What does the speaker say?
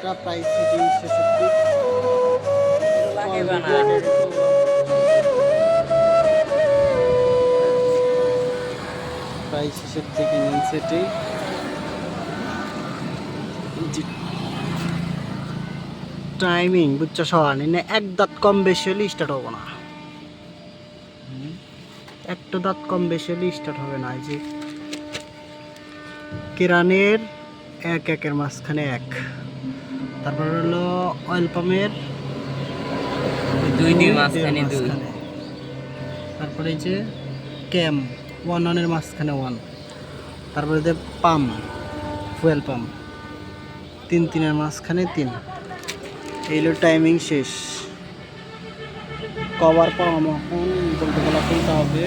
ভিডিওটা price setting শেষের দিক। প্রাইস শেষের দিকে ইঞ্জিন সেটিং। টাইমিং বুঝছো সবাই না, এক দাঁত কম বেশি হলে স্টার্ট হবো না, একটা দাঁত কম বেশি হলে স্টার্ট হবে না। এই যে কেরানের এক একের মাঝখানে এক, তারপর হলো অয়েল পাম্পের দুই মাঝখানে দুই, তারপরে এই যে ক্যাম ওয়ান ওয়ানের মাঝখানে ওয়ান, তারপরে যে পাম্প ফুয়েল পাম্প তিন তিনের মাঝখানে তিন। এই হলো টাইমিং শেষ। কভার পাওয়া এখন বলতে বলা খুলতে হবে।